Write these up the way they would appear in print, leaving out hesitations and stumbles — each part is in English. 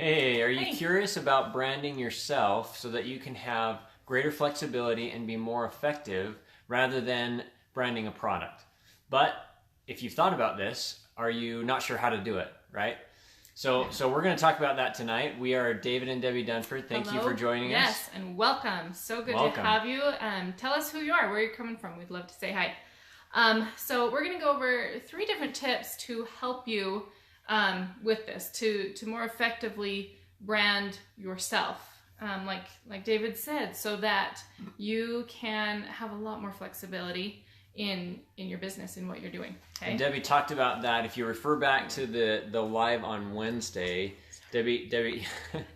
Hey, are you Hey. curious about branding yourself so that you can have greater flexibility and be more effective rather than branding a product? But if you've thought about this, are you not sure how to do it, right? So we're going to talk about that tonight. We are David and Debbie Dunford. Thank you Hello. for joining us. Yes, and welcome. So good to Welcome. have you. Tell us who you are, where you're coming from. We'd love to say hi. So we're going to go over 3 different tips to help you with this, to more effectively brand yourself. Like David said, so that you can have a lot more flexibility in your business, in what you're doing. Okay. And Debbie talked about that. If you refer back to the live on Wednesday, Debbie, There you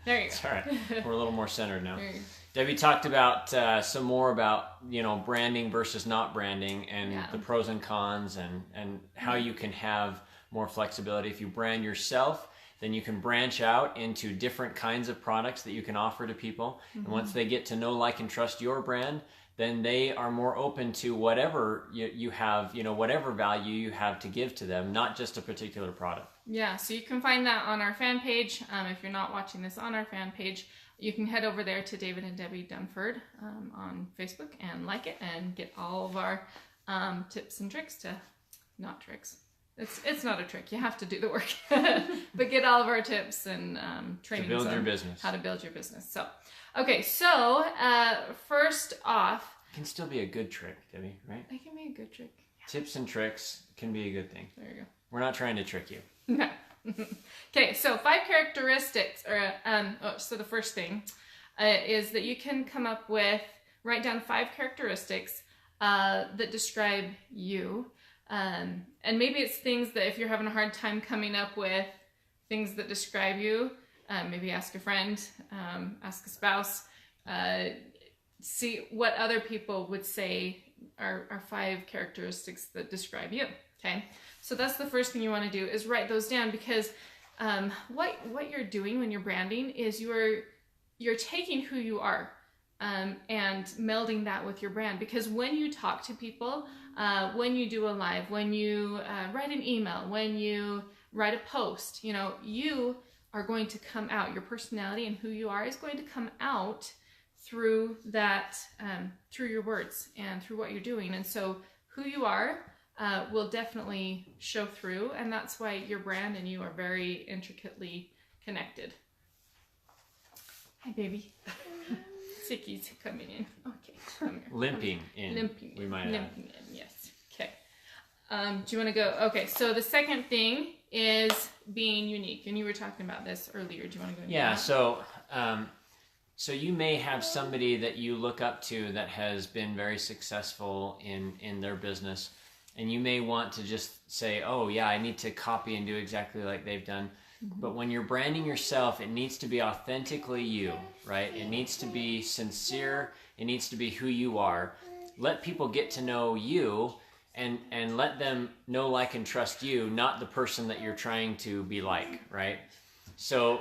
go. sorry, we're a little more centered now. There you go. Debbie talked about some more about branding versus not branding and Yeah. the pros and cons and how you can have more flexibility. If you brand yourself, then you can branch out into different kinds of products that you can offer to people. And once they get to know, like, and trust your brand, then they are more open to whatever you have, whatever value you have to give to them, not just a particular product. Yeah, so you can find that on our fan page. If you're not watching this on our fan page, you can head over there to David and Debbie Dunford on Facebook and like it and get all of our tips and tricks to, not tricks. It's not a trick. You have to do the work, but get all of our tips and trainings To build your on business. how to build your business. So, okay, so first off, It can still be a good trick, Debbie, right? that can be a good trick. Tips and tricks can be a good thing. There you go. We're not trying to trick you. No. Okay, so 5 characteristics, so the first thing is that you can come up with, write down 5 characteristics that describe you. And maybe it's things that if you're having a hard time coming up with things that describe you, maybe ask a friend, ask a spouse, see what other people would say are 5 characteristics that describe you. Okay, so that's the first thing you want to do, is write those down, because what you're doing when you're branding is you're taking who you are and melding that with your brand. Because when you talk to people, when you do a live, when you write an email, when you write a post, you are going to come out. Your personality and who you are is going to come out through that, through your words and through what you're doing. And so who you are will definitely show through, and that's why your brand and you are very intricately connected. Hi, baby. Sicky's coming in. Okay, come here. Limping in. Limping. We might add. Limping in, yes. Okay. Do you want to go? Okay, so the second thing is being unique, and you were talking about this earlier. Do you want to go into Yeah, that? so you may have somebody that you look up to that has been very successful in their business, and you may want to just say, oh yeah, I need to copy and do exactly like they've done. But when you're branding yourself, it needs to be authentically you, right? It needs to be sincere. It needs to be who you are. Let people get to know you and let them know, like, and trust you, not the person that you're trying to be like, right? So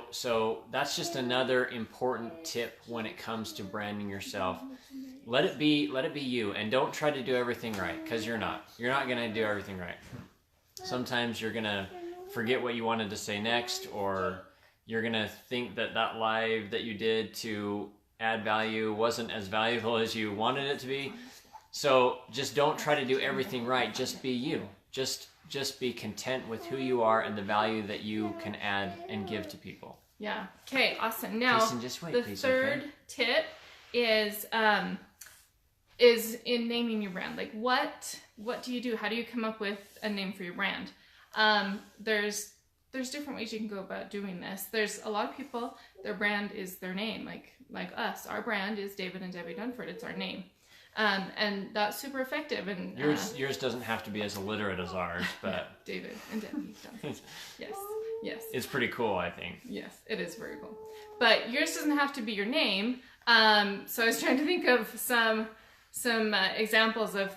that's just another important tip when it comes to branding yourself. Let it be you, and don't try to do everything right, because you're not. You're not going to do everything right. Sometimes you're going to forget what you wanted to say next, or you're going to think that live that you did to add value wasn't as valuable as you wanted it to be. So just don't try to do everything right. Just be you. Just be content with who you are and the value that you can add and give to people. Yeah. Okay, awesome. Now, Jason, just wait, the please, third okay? tip is in naming your brand. Like, what do you do? How do you come up with a name for your brand? There's different ways you can go about doing this. There's a lot of people, their brand is their name. Like us, our brand is David and Debbie Dunford. It's our name. And that's super effective. And Yours doesn't have to be as illiterate as ours, but David and Debbie Dunford. Yes. it's pretty cool, I think. Yes, it is very cool. But yours doesn't have to be your name. So I was trying to think of some examples of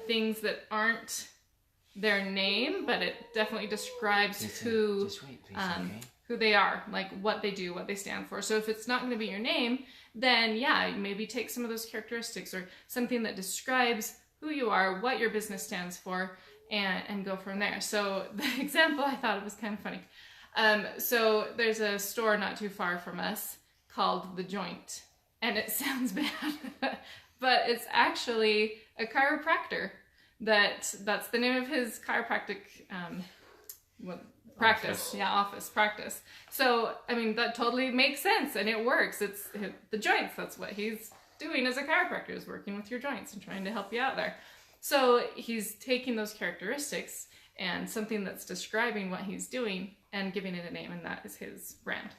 things that aren't their name, but it definitely describes who Just wait, please, okay? who they are, like what they do, what they stand for. So if it's not going to be your name, then yeah, maybe take some of those characteristics or something that describes who you are, what your business stands for, and go from there. So the example, I thought it was kind of funny. So there's a store not too far from us called The Joint, and it sounds bad, but it's actually a chiropractor. That's the name of his chiropractic practice. Office. Yeah, office practice. So I mean that totally makes sense, and it works. It's the joints. That's what he's doing as a chiropractor, is working with your joints and trying to help you out there. So he's taking those characteristics and something that's describing what he's doing and giving it a name, and that is his brand.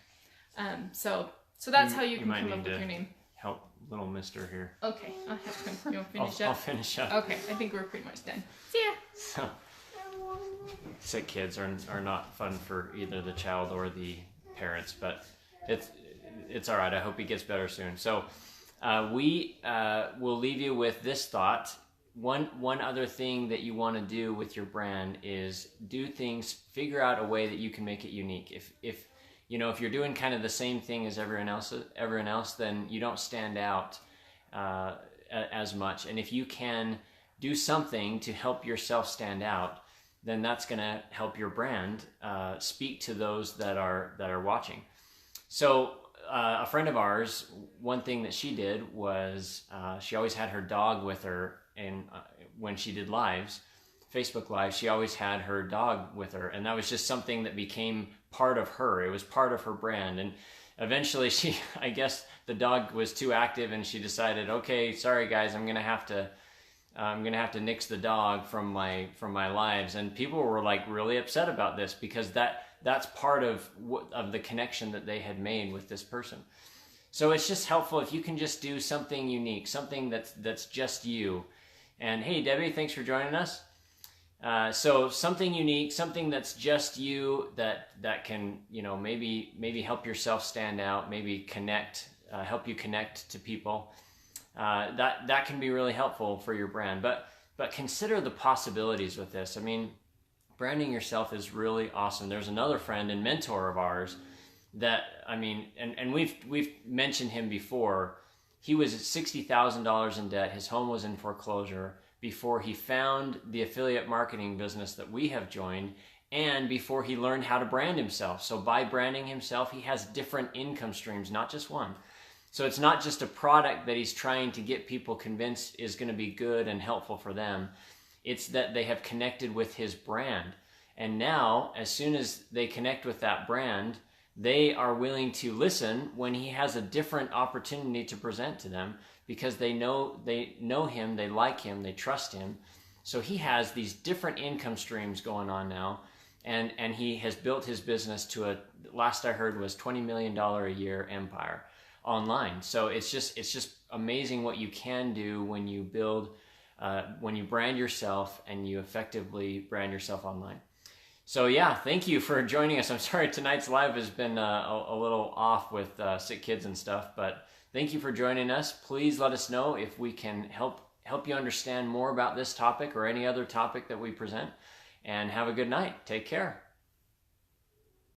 So that's how you can come up with your name. Help little mister here. Okay, I'll help him. You want to finish I'll up? finish up. Okay, I think we're pretty much done. See ya. So, sick kids are not fun for either the child or the parents, but it's all right. I hope he gets better soon. So we will leave you with this thought. One other thing that you want to do with your brand is figure out a way that you can make it unique. If you're doing kind of the same thing as everyone else, then you don't stand out as much. And if you can do something to help yourself stand out, then that's going to help your brand speak to those that are watching. So a friend of ours, one thing that she did was she always had her dog with her, and when she did lives, Facebook Live, she always had her dog with her, and that was just something that became part of her. It was part of her brand, and eventually I guess the dog was too active, and she decided, okay, sorry guys, I'm gonna have to nix the dog from my lives. And people were like really upset about this, because that's part of the connection that they had made with this person. So it's just helpful if you can just do something unique, something that's just you. And hey, Debbie, thanks for joining us. So something unique, something that's just you, that can, maybe help yourself stand out, maybe help you connect to people. That can be really helpful for your brand. But consider the possibilities with this. I mean, branding yourself is really awesome. There's another friend and mentor of ours that, and we've mentioned him before. He was at $60,000 in debt. His home was in foreclosure before he found the affiliate marketing business that we have joined, and before he learned how to brand himself. So by branding himself, he has different income streams, not just one. So it's not just a product that he's trying to get people convinced is going to be good and helpful for them. It's that they have connected with his brand. And now, as soon as they connect with that brand, they are willing to listen when he has a different opportunity to present to them, because they know him, they like him, they trust him. So he has these different income streams going on now, and he has built his business to last I heard was $20 million a year empire online. So it's just amazing what you can do when you when you brand yourself and you effectively brand yourself online. So yeah, thank you for joining us. I'm sorry tonight's live has been a little off with sick kids and stuff, but thank you for joining us. Please let us know if we can help you understand more about this topic or any other topic that we present. And have a good night. Take care.